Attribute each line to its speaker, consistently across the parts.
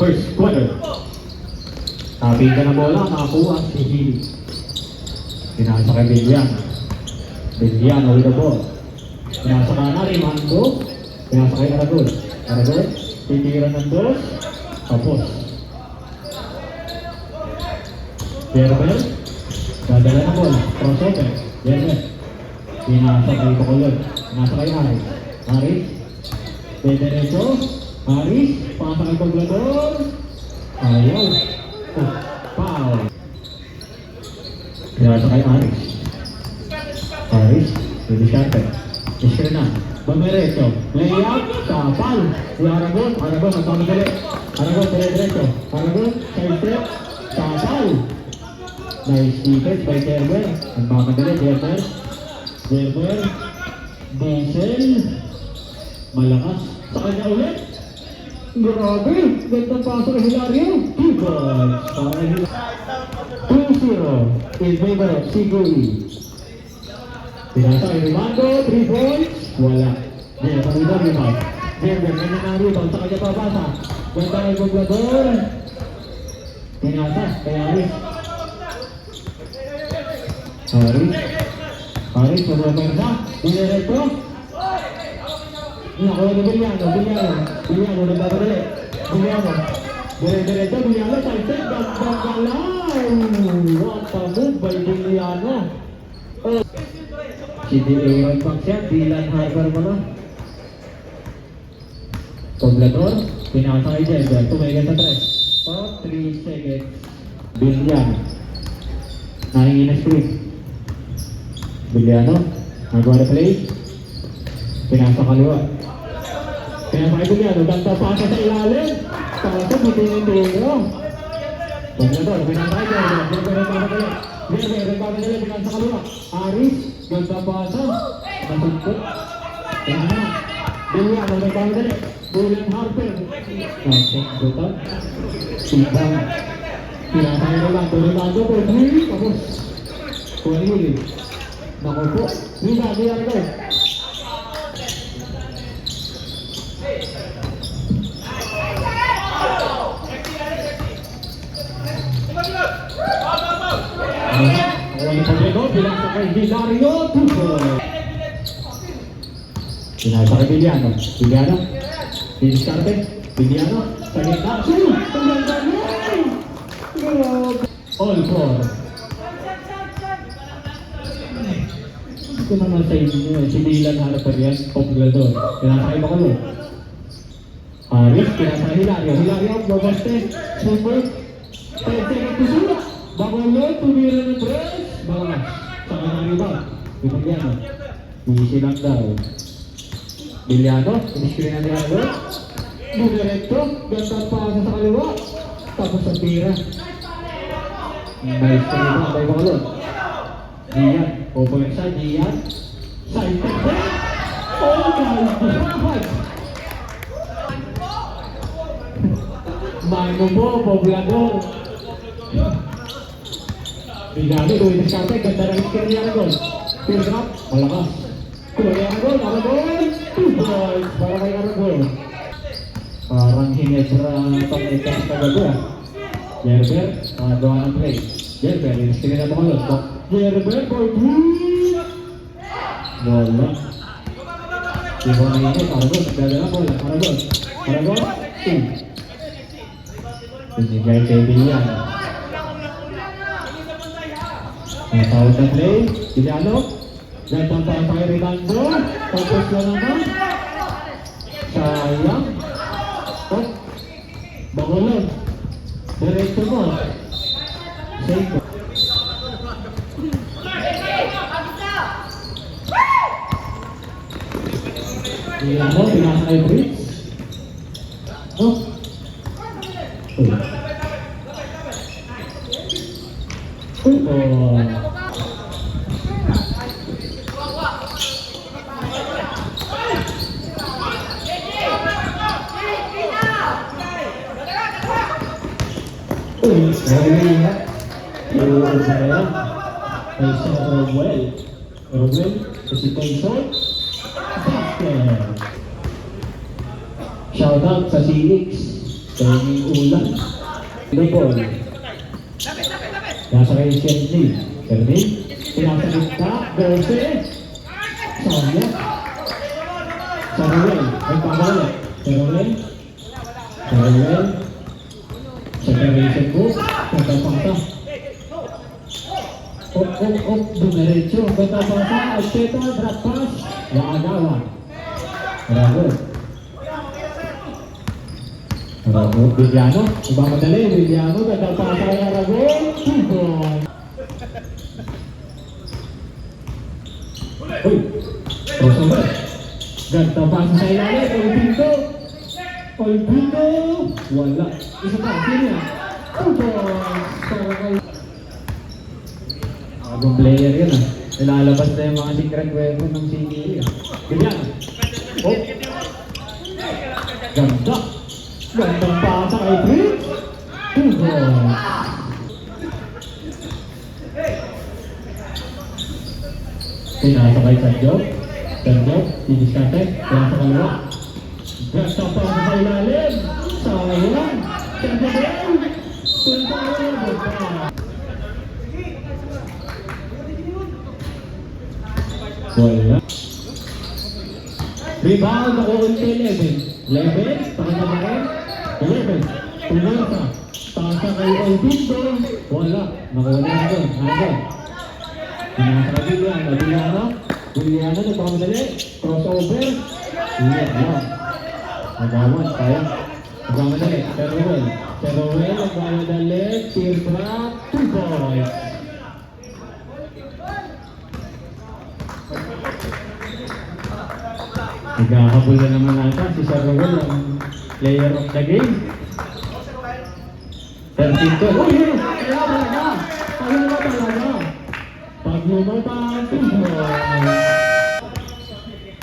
Speaker 1: First quarter. Tapin ka na bola, nakakuha si Hili. Pinasa kay Villano. Villano with the ball. Pinasa ka na rin, Mando. Pinasa kay Aragon. Aragon, titira ng dos. Tapos. Gerber. Dadala na bola. Crossover. Gerber. Pinasa kay Bacolod. Pinasa kay Aris. Aris. Derecho. Aris. Pasa kay Poblador. Ayaw. Oh, foul. Pinasa kay Aris. Aris. Hindi sharpen. Iskre na. Bumiretso. Layup. Kapal. Si Aragon. Aragon. Nagpamadali. Aragon. Diretso. Aragon. Side step. Kapal. Nice defense by Gerber. Ang pamadali. Gerber. Gerber. Diesel. Malakas. Sa kanya ulit. Grabe. Gandang paso kay Hilario. T-ball. Para kay Hilario. 2-0. In favor of Siguri. Pinasa kay Rimando. 3 points. Wala. Gerber. Rebound. Gerber. May nangaribang. Sa kanya papasa. Ganda kay Poblador. Pinasa kay Aris. Aris, pag-opersa, dinereto. Nakuha ni Villano, nagbapadali. Villano, dinereto, Villano, salsik, gagalaw. What a move by Villano. Si D.A. Pagsiya, Dylan Harper mo na. Poblador, pinasa kay Gerber, tumigil sa 3. For 3 seconds. Villano. Nahingin na screen. Villano, nagawa na play. Pinasa kaliwa. Pinasa kay Villano, ganda pasa sa ilalim. Pasa, bitin-bitin. Poblador, pinasa kay Gerber. Gerber, nagpapadali, pinasa kaliwa. Aris, ganda pasa. Nasungkot. Pinasa. Villano, nagpapadali. Dylan Harper. Nasungkotan. Ibang. Pinasa kay Rolando po. Tapos. Kuwalili. Naku po. Hindi ko. Bilang sa kay Hilario. Pinasa kay Villano. Villano. Diniscarte. Villano. Sa gitna. All four. Ito naman sa inyo, si Dylan Harper yan, Poblador. Pinasa kay Bacolod. Aris, pinasa kay Hilario. Hilario, babaste, super. Pwede ka kusura. Bacolod, tumira ng press. Balas. Sa kanang rebound. Villano. Easy lang daw. Villano, iniskrin na ni Aragon. Bumirekto, gandang pasa sa kaliwa. Tapos sa tira. Nice na rebound by Bacolod. Diyan, opersa, Diyan. Side step. Oh my God! Mano mo, Poblador. Bigado, doon yung skate, ganda ng skin ni Aragon. Field drop, malakas. Kuha ni Aragon. 2 points para kay Aragon. Parang hinedra pang itas na gagawin. Gerber, magawa ng play. Gerber, yung skin na Bacolod. Gerber, for 3! Bola. Ibo na yun, Aragon. Nagdadala bola. Aragon. 2. Pinigay kay Villano. Natawag na play. Villano. Gantang pa kay Rinaldo. Tapos na naman. Sayang. Oh. Bacolod. Diretso mo. Save. Villano, pinasa kay Briggs. Oh. Shout out sa Phoenix. Tanging ulan. The ball. Nasa kay Shelby. Shelby. Pinasakit ka. Gose. Sayang. Saruel. Ay pagawala. Saruel. Saruel. Separation ko. Pagkapasa. Dumiretso. Pagkapasa. Alpeta. Drop pass. Nakagawa. Bravo. Bravo. Villano. Ibamadali. Villano. Pagkapasa. Bravo. Two-ball. Uy. Crossover. Ganda pasa sa ilalim. Olpinto. Olpinto. Wala. Isa pa. Sino yan? Two-ball. Para kay... Bagong player yun ah. Ilalabas na yung mga secret weapon ng CDA ah. Ganyan. Oh. Ganda. Gandang pasa kay Prince. Two-ball. Pinasa kay Sanjo. Sanjo. Diniskate. Pinasa kalawa. Ganda pasa sa ilalim. Sayang. Ganda rin. Punta rin. Wala. Rebound ako unti 11. 11. Pakita ba rin? 11. Pumunta. Pasa kay Olvindo. Wala. Nakuha na doon. Ano? Pinasa ka Villano. Villano. Villano. Nagpamadali. Crossover. Wala. Nagawan. Kaya. Nagpamadali. Teruel. Teruel. Nagpamadali. Tear trap. 2 points. Naghahabol na naman natin si Saruel ang player of the game. 13-2. Oh, yun! Kaya talaga! Kaya na talaga! Pag lumabang,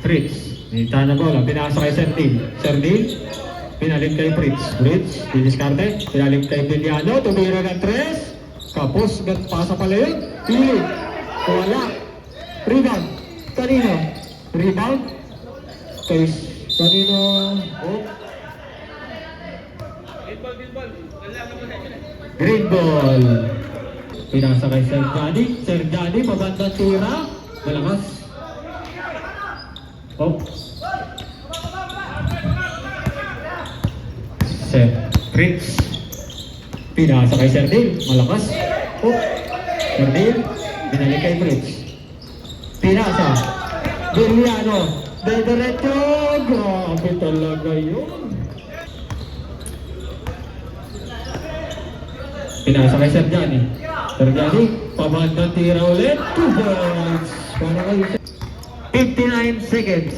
Speaker 1: Fritz. Nita na bola. Pinasa kay Serdin. Serdin. Pinalit kay Fritz. Fritz. Diniskarte. Pinalit kay Villano. Tumira ng 3. Kapos. Pasa pala yun. Pilit. Wala. Rebound. Kanino? Rebound. Case. Kanino? Oh. Green ball. Pinasa kay Sergiani. Sergiani, pabandang tira. Malakas. Oh. Fritz. Pinasa kay Serdin. Malakas. Oh. Serdin. Binalik kay Fritz. Pinasa. Villano. Diretso. Grabe talaga yun. Pinasa kay Sergiani. Sergiani, pabandang tira ulit. 2 points. Para kayo 59 seconds.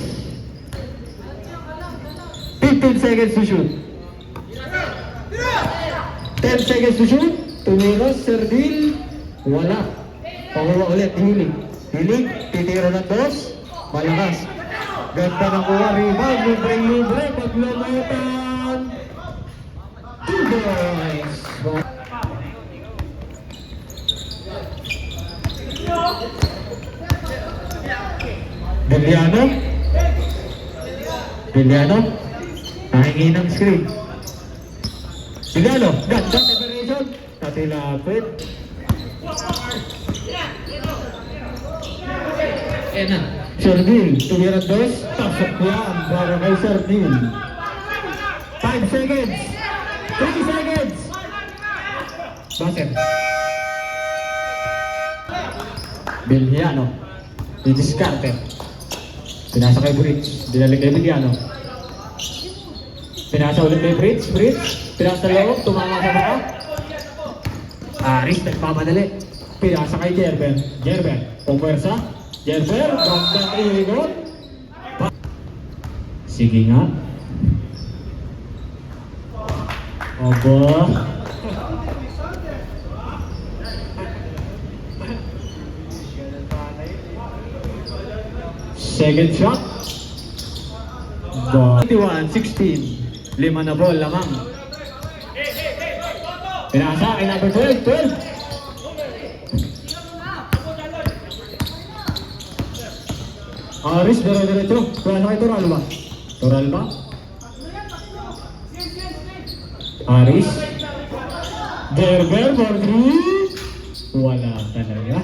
Speaker 1: 15 seconds to shoot. 10 seconds to shoot. Tumira, Serdin. Wala. Pakuha ulit. Hilig. Hilig. Titira ng 2. Malakas. Ganda ng kuha. Rebound. Libre-libre. Paglamutan. 2 points. Villano. Villano. Nahingi ng screen. Villano. Ganda separation. Natilapit. Ena. Serdin. Tumira 2. Pasok yan. Para kay Serdin. 5 seconds. 3 seconds. Basket. Villano. Diniskarte. Pinasa kay Fritz. Dinalik kay Villano. Pinasa ulit kay Fritz. Fritz. Pinasa loob. Tumama sa baka. Aris. Nagpamadali. Pinasa kay Gerber. Gerber. Pumwersa. Gerber. Gandang igot. Sige nga. Obo. Second shot. 21-16. 5 na ball lamang. Pinasa kay number 12. 12. Aris, dire-diretso. Pinasa kay Toralba. Toralba. Aris. Gerber for 3. Wala talaga.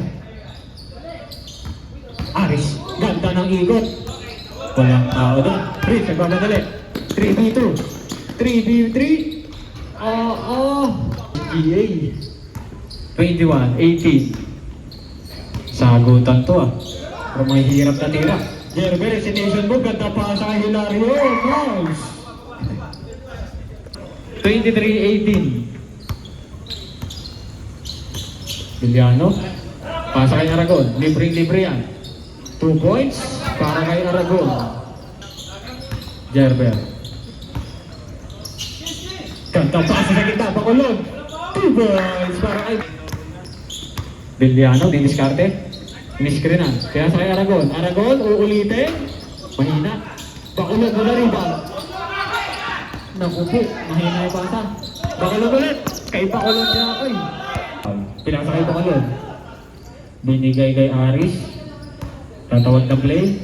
Speaker 1: Aris. Ganda ng ikot. Walang tao doon. Rich, nagmamadali. 3v2. 3v3. GA. 21-18. Sagutan to ah. Pero may hirap na tira. Gerber, hesitation mo. Ganda pa sa Hilario. Nice. 23-18. Biliano. Pasa kay Aragon. Libre-libre yan. 2 points para kay Aragon. Gerber. Ganda pasa sa kita. Bakulog. 2 points para kay Biliano. Diniskarte. Iniskrinan. Kaya sa kay Aragon. Aragon, uulitin. Mahina. Bakulog mo na rin ba? Naku po. Mahina yung pasa. Bakulog ulit. Kay Bakulog niya ako eh. Pinasa kay Bakulog. Binigay kay Aris. Tatawag na play.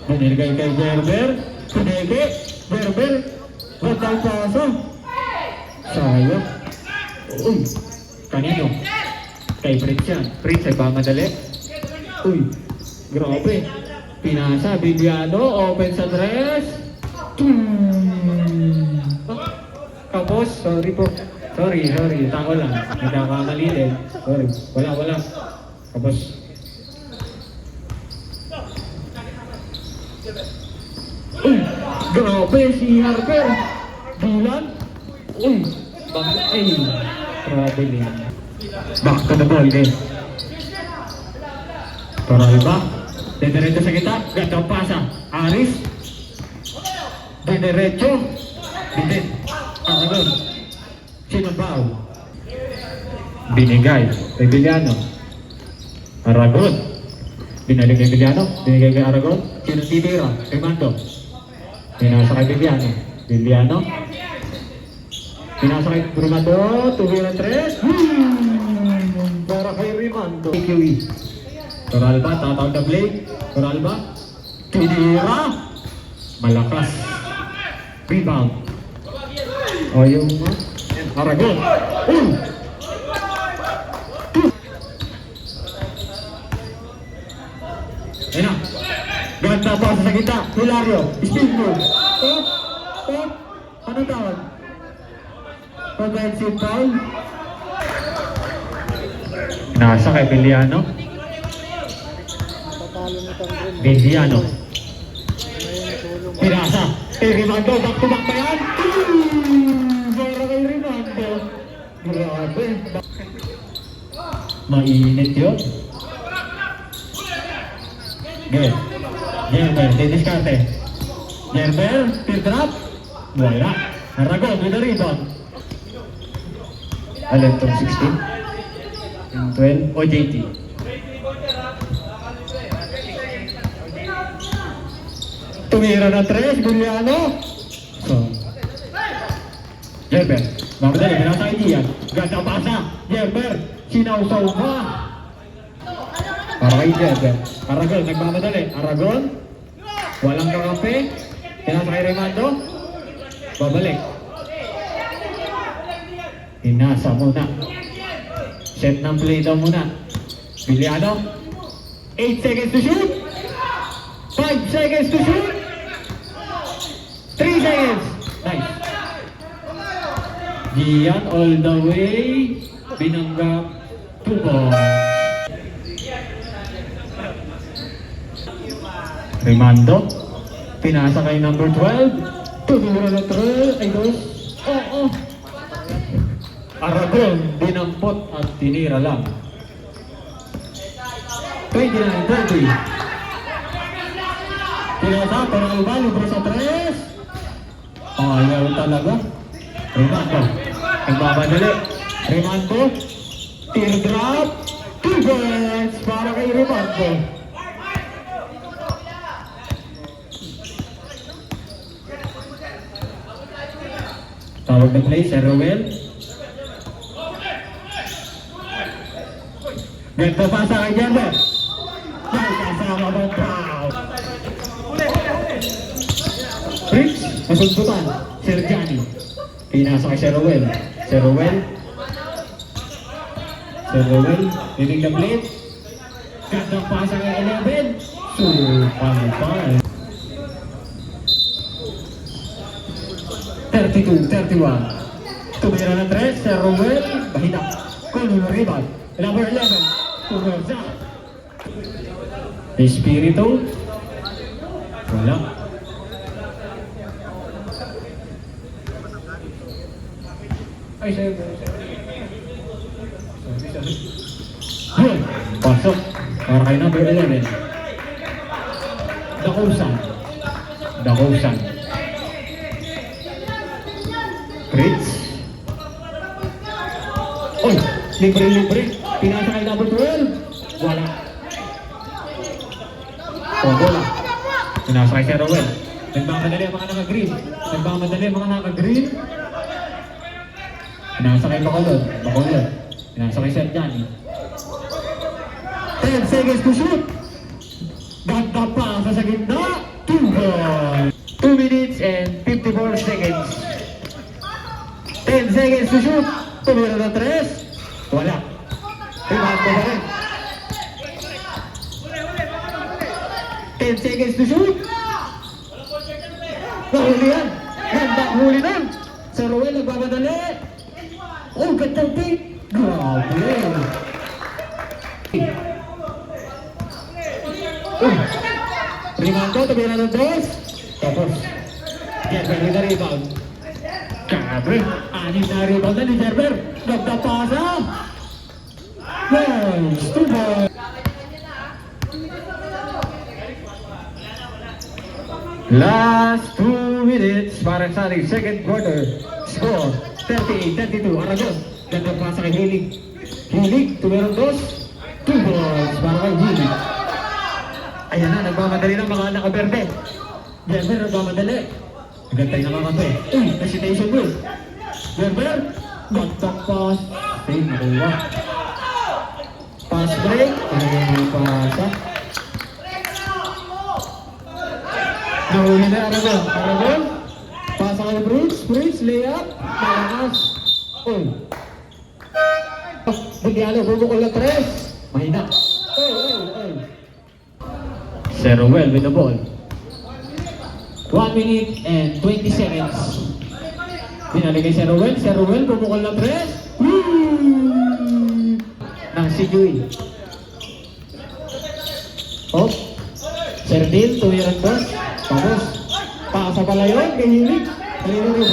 Speaker 1: Binigay kay Gerber. Pinigay. Gerber. Ganda yung pasa. Sayang. Uy. Kanino? Kay Fritz yan. Fritz ay pamadali. Uy. Grabe. Pinasa. Biliano. Open sa dress. Tapos. Sorry po. Sorry. Tako lang. Nagkakamali din. Sorry. Wala. Tapos. Uy. Grabe. Si Harper. Bulan. Uy. Ay. Grabe din. Back to the ball din. Paraiba. Diretso sa kita. Gandang pasa. Aris. Diretso. Bitin. Aragon. Sinabaw. Binigay. Kay Biliano. Aragon. Binalik kay Biliano. Binigay kay Aragon. Sino titira? Kay Mando. Pinasa kay Biliano. Biliano. Pinasa kay Brumado. 2-3. Para kay Rimando. QE. Coralba. Tatawag na play. Coralba. Tinira. Malakas. Rebound. O yung Aragon. Ayan na. Ganda pa sa kita. Hilario. Speed move. Ano tawag? Offensive foul. Nasa kay Biliano. Biliano. Pinasa. Rimando. Back to back pa yan. Para kay Rimando. Grabe. Mainit yun. Gerber. Didiskarte. Gerber. Tear drop. Wala. Aragon with the rebound. Alin itong 16? Yung 12? O JT? Tumira na 3, Biliano. So, Gerber. Mamadali, pinasa kay Dian. Ganda pasa. Gerber. Sinausaw pa. Para kay Gerber. Aragon, nagmamadali. Aragon. Walang kakampi. Pinasa kay Rimando. Babalik. Pinasa muna. Set ng play daw muna. Biliano. 8 seconds to shoot. 5 seconds to shoot. 3 seconds. Nice. Gian all the way. Binanggap. 2 points. Rimando. Pinasa kay number 12. Tumira na 3. Ay, dos. Aragon, dinampot at tinira lang. 29-30. Pinasa, Coralba, libre sa 3. Ayaw talaga. Rimando. Nagbabadali. Rimando. Teardrop. 2 points para kay Rimando. Tawag na play, Sir Rowell. Ganda pa sa kay Gerber. May kasama mong foul. Fritz, masuntutan. Sergiani. Pinasa kay Sir Ruel. Sir Ruel. Sir Ruel. Dinig na plate. Gandang pasa kay 11. Supal-pal. 32-31. Tumira na 3. Sir Ruel. Bahida. Kuno rebound. Number 11. Pumersa. Espiritu. Wala. Ay, sa'yo. Yun. Pasok. Para kay number 11. Dakusan. Dakusan. Fritz. Oy! Libre-libre. Pinasa kay number 12. Wala. O, bola. Pinasa kay Sir Rowell. Nagmamadali ang mga naka-green. Nagmamadali ang mga naka-green. Pinasa kay Bacolod. Bacolod. Pinasa kay Sir Johnny. 10 seconds to shoot. Ganda pa sa gitna. 2 ball. 2 minutes and 54 seconds. 10 seconds to shoot. Tumira na 3. Wala. Rebound ko pa rin. 10 seconds to shoot. Nahuli yan. Ganda huli nun. Sir Rowell nagbamadali. Oh, gandang take. Grabe. Rebound ko, tumira na 3. Tapos, Gerber with the rebound. Grabe. 6 na rebound na ni Gerber. Ganda pasa. Nice. 2 ball. Last 2 minutes para sa ating second quarter. Score 38-32. Aragon. Ganda pasa kay Hilig. Hilig, tumirang 2. 2 balls para kay Hilig. Ayan na, nagmamadali ng mga naka-berde. Gerber, nagmamadali. Gantay na mga kape. Uy, hesitation move. Gerber, ganda pass. Ay, nakuha. Pass break. Ay, pasa. Nahuli na Aragon. Aragon. Pasa kay Briggs. Briggs, layup. Malakas. Uy. Bugyalo, bubukol na 3. Mahina. Uy. Sir Rowell with the ball. 1 minute and 20 seconds. Binalik kay Sir Rowell. Sir Rowell, bubukol na 3. Nang si Dewey. Oh. Sir Dil, tuwiran 2. Tapos, pasa pala yun, kay Hilig. Kanino rin.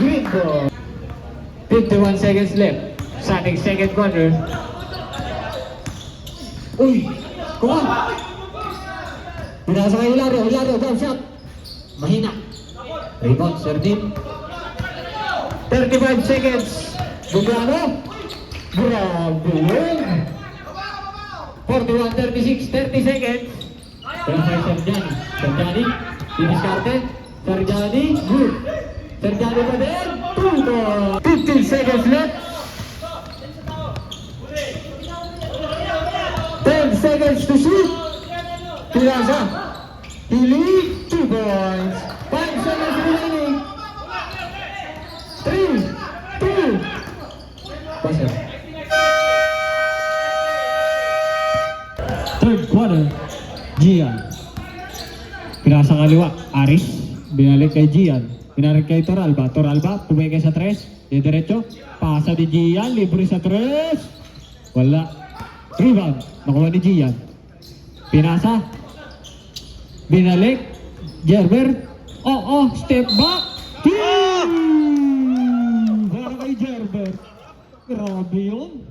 Speaker 1: Green ball. 51 seconds left. Sa ating second quarter. Uy! Come on! Pinasa kay Hilario. Hilario, down shot. Mahina. Rebound, Sir Dil. 35 seconds. Buglano. Grabe yun. 41, 36, 30 seconds. Pero kay Sir Johnny. Sir Johnny, diniskarte. Sir Johnny, good. Sir Johnny pa din. 2 ball. 15 seconds left. 10 seconds to shoot. Pinasa. Hilig, 2 points. 5 seconds remaining. 3, 2. Passer. Third quarter, Gian. Pinasa kaliwa, Aris. Binalik kay Gian. Pinalik kay Toralba. Toralba, pumigay sa 3. Di diretso. Pasa ni Gian, libre sa 3. Wala. Rebound. Nakuha ni Gian. Pinasa. Binalik. Gerber. Step back. Para kay Gerber. Grabe yun.